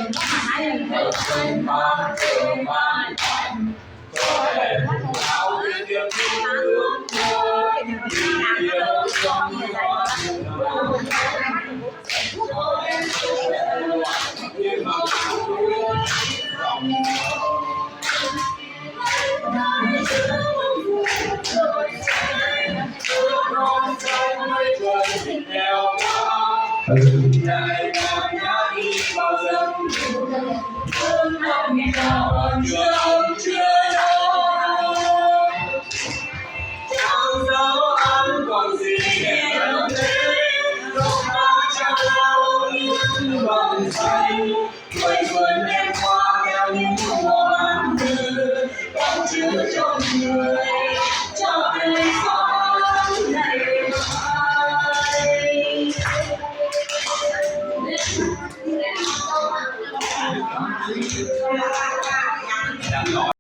Một mình mang trường mang thành cho đẹp áo điệp hướng thôi vì yêu trong con cho em như mặc dòng non xanh mây trời nghèo quá dài ngàn nhã đi vào rừng thương năm nào chưa đâu chẳng dấu ăn còn gì để hơn thế dẫu ta trao lao những vòng xanh mây vườn em qua theo những mùa màng tư con chứa trong người cho tươi sáng ngày mai